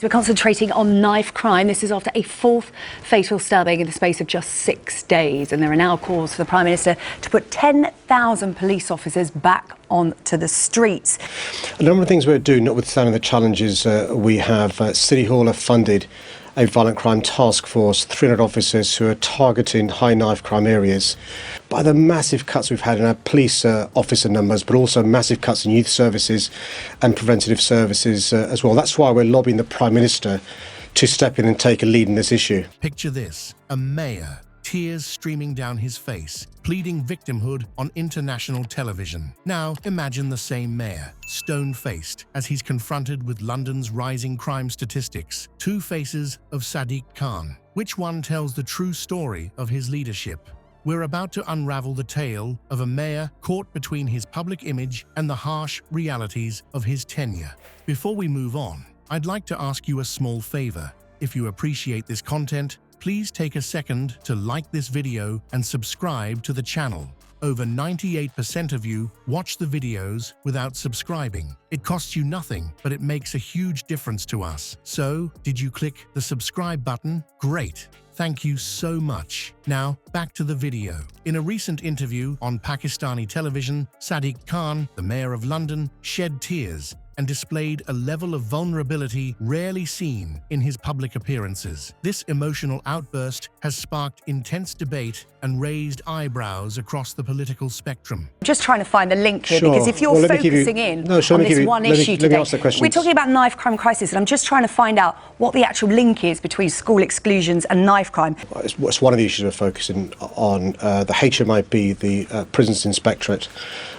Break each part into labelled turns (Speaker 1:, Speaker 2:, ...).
Speaker 1: We're concentrating on knife crime. This is after a fourth fatal stabbing in the space of just 6 days. And there are now calls for the Prime Minister to put 10,000 police officers back onto the streets.
Speaker 2: A number of things we're doing, notwithstanding the challenges we have. City Hall have funded a violent crime task force, 300 officers who are targeting high knife crime areas. By the massive cuts we've had in our police officer numbers, but also massive cuts in youth services and preventative services as well. That's why we're lobbying the Prime Minister to step in and take a lead in this issue.
Speaker 3: Picture this, a mayor, tears streaming down his face, pleading victimhood on international television. Now, imagine the same mayor, stone-faced, as he's confronted with London's rising crime statistics. Two faces of Sadiq Khan. Which one tells the true story of his leadership? We're about to unravel the tale of a mayor caught between his public image and the harsh realities of his tenure. Before we move on, I'd like to ask you a small favor. If you appreciate this content, please take a second to like this video and subscribe to the channel. Over 98% of you watch the videos without subscribing. It costs you nothing, but it makes a huge difference to us. So, did you click the subscribe button? Great! Thank you so much. Now, back to the video. In a recent interview on Pakistani television, Sadiq Khan, the mayor of London, shed tears and displayed a level of vulnerability rarely seen in his public appearances. This emotional outburst has sparked intense debate and raised eyebrows across the political spectrum.
Speaker 1: I'm just trying to find the link here,
Speaker 2: Sure.
Speaker 1: because if you're focusing in on this one issue today, we're talking about knife crime crisis, and I'm just trying to find out what the actual link is between school exclusions and knife crime.
Speaker 2: It's one of the issues we're focusing on. The HMIP, the Prisons Inspectorate,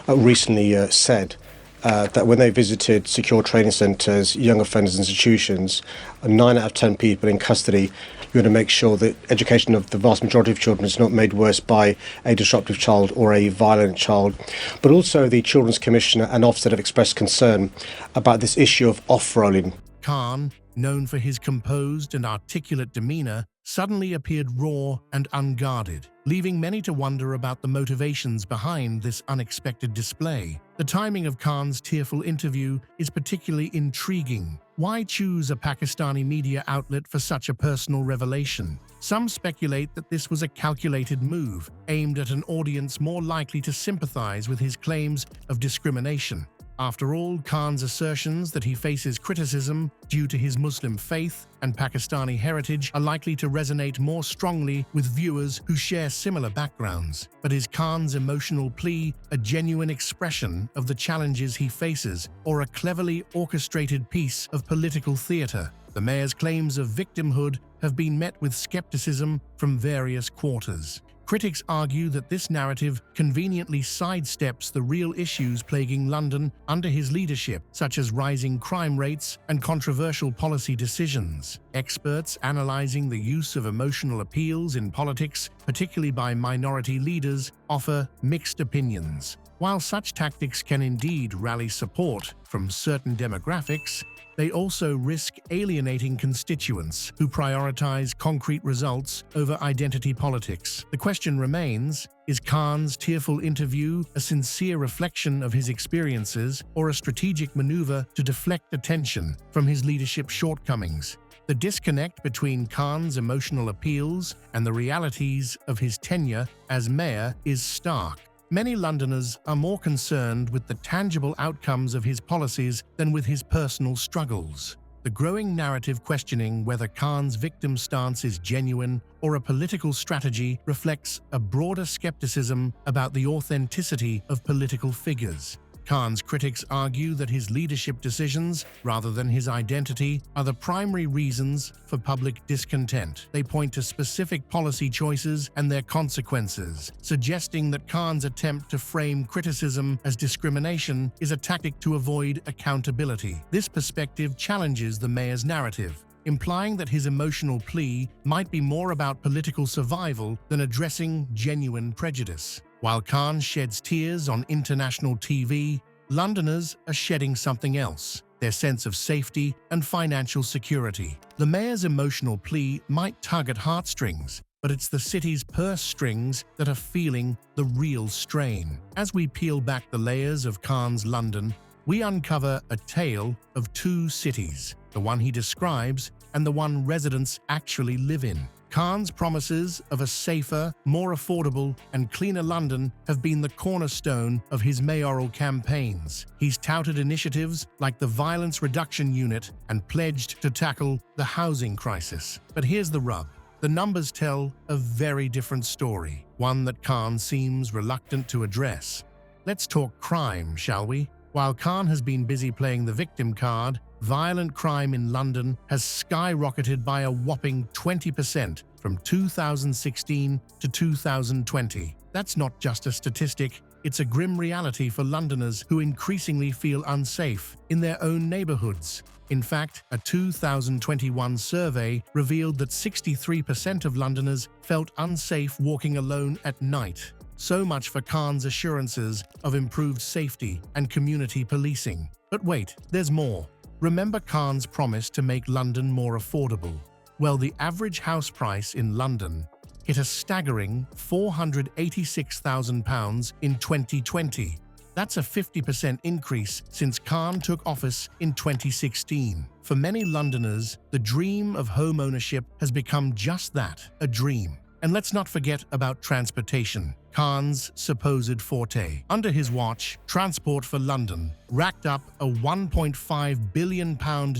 Speaker 2: recently said that when they visited secure training centres, young offenders institutions, 9 out of 10 people in custody, you want to make sure that education of the vast majority of children is not made worse by a disruptive child or a violent child. But also the Children's Commissioner and Ofsted have expressed concern about this issue of off-rolling.
Speaker 3: Khan, known for his composed and articulate demeanor, suddenly appeared raw and unguarded, leaving many to wonder about the motivations behind this unexpected display. The timing of Khan's tearful interview is particularly intriguing. Why choose a Pakistani media outlet for such a personal revelation? Some speculate that this was a calculated move, aimed at an audience more likely to sympathize with his claims of discrimination. After all, Khan's assertions that he faces criticism due to his Muslim faith and Pakistani heritage are likely to resonate more strongly with viewers who share similar backgrounds. But is Khan's emotional plea a genuine expression of the challenges he faces, or a cleverly orchestrated piece of political theater? The mayor's claims of victimhood have been met with skepticism from various quarters. Critics argue that this narrative conveniently sidesteps the real issues plaguing London under his leadership, such as rising crime rates and controversial policy decisions. Experts analyzing the use of emotional appeals in politics, particularly by minority leaders, offer mixed opinions. While such tactics can indeed rally support from certain demographics, they also risk alienating constituents who prioritize concrete results over identity politics. The question remains, is Khan's tearful interview a sincere reflection of his experiences or a strategic maneuver to deflect attention from his leadership shortcomings? The disconnect between Khan's emotional appeals and the realities of his tenure as mayor is stark. Many Londoners are more concerned with the tangible outcomes of his policies than with his personal struggles. The growing narrative questioning whether Khan's victim stance is genuine or a political strategy reflects a broader skepticism about the authenticity of political figures. Khan's critics argue that his leadership decisions, rather than his identity, are the primary reasons for public discontent. They point to specific policy choices and their consequences, suggesting that Khan's attempt to frame criticism as discrimination is a tactic to avoid accountability. This perspective challenges the mayor's narrative, implying that his emotional plea might be more about political survival than addressing genuine prejudice. While Khan sheds tears on international TV, Londoners are shedding something else: their sense of safety and financial security. The mayor's emotional plea might tug at heartstrings, but it's the city's purse strings that are feeling the real strain. As we peel back the layers of Khan's London, we uncover a tale of two cities, the one he describes and the one residents actually live in. Khan's promises of a safer, more affordable, and cleaner London have been the cornerstone of his mayoral campaigns. He's touted initiatives like the Violence Reduction Unit and pledged to tackle the housing crisis. But here's the rub. The numbers tell a very different story, one that Khan seems reluctant to address. Let's talk crime, shall we? While Khan has been busy playing the victim card, violent crime in London has skyrocketed by a whopping 20% from 2016 to 2020. That's not just a statistic, it's a grim reality for Londoners who increasingly feel unsafe in their own neighborhoods. In fact, a 2021 survey revealed that 63% of Londoners felt unsafe walking alone at night. So much for Khan's assurances of improved safety and community policing. But wait, there's more. Remember Khan's promise to make London more affordable? Well, the average house price in London hit a staggering £486,000 in 2020. That's a 50% increase since Khan took office in 2016. For many Londoners, the dream of home ownership has become just that, a dream. And let's not forget about transportation, Khan's supposed forte. Under his watch, Transport for London racked up a £1.5 billion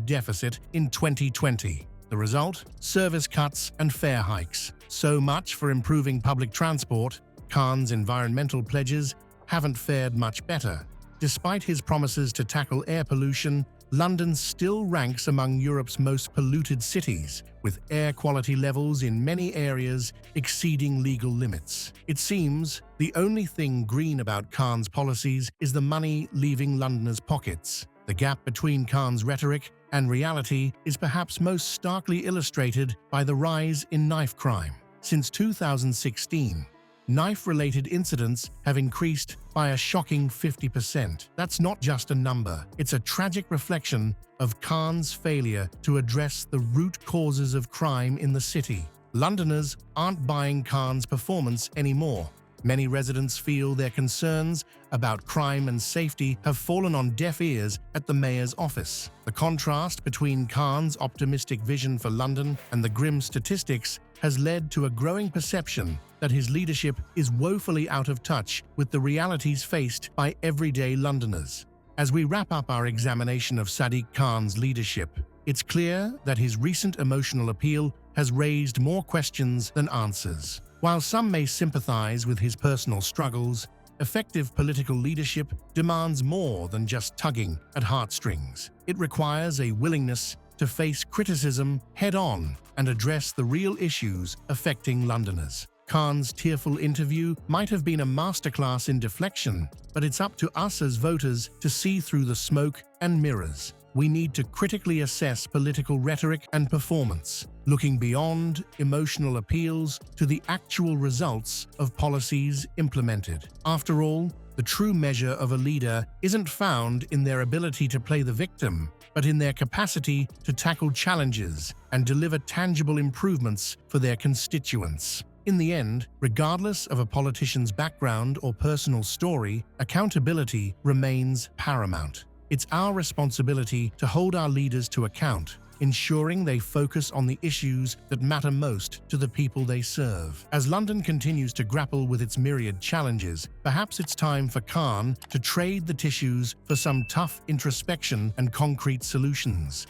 Speaker 3: deficit in 2020. The result? Service cuts and fare hikes. So much for improving public transport. Khan's environmental pledges haven't fared much better. Despite his promises to tackle air pollution, London still ranks among Europe's most polluted cities, with air quality levels in many areas exceeding legal limits. It seems the only thing green about Khan's policies is the money leaving Londoners' pockets. The gap between Khan's rhetoric and reality is perhaps most starkly illustrated by the rise in knife crime. Since 2016, knife-related incidents have increased by a shocking 50%. That's not just a number, it's a tragic reflection of Khan's failure to address the root causes of crime in the city. Londoners aren't buying Khan's performance anymore. Many residents feel their concerns about crime and safety have fallen on deaf ears at the mayor's office. The contrast between Khan's optimistic vision for London and the grim statistics has led to a growing perception that his leadership is woefully out of touch with the realities faced by everyday Londoners. As we wrap up our examination of Sadiq Khan's leadership, it's clear that his recent emotional appeal has raised more questions than answers. While some may sympathize with his personal struggles, effective political leadership demands more than just tugging at heartstrings. It requires a willingness to face criticism head-on and address the real issues affecting Londoners. Khan's tearful interview might have been a masterclass in deflection, but it's up to us as voters to see through the smoke and mirrors. We need to critically assess political rhetoric and performance, looking beyond emotional appeals to the actual results of policies implemented. After all, the true measure of a leader isn't found in their ability to play the victim, but in their capacity to tackle challenges and deliver tangible improvements for their constituents. In the end, regardless of a politician's background or personal story, accountability remains paramount. It's our responsibility to hold our leaders to account, ensuring they focus on the issues that matter most to the people they serve. As London continues to grapple with its myriad challenges, perhaps it's time for Khan to trade the tissues for some tough introspection and concrete solutions.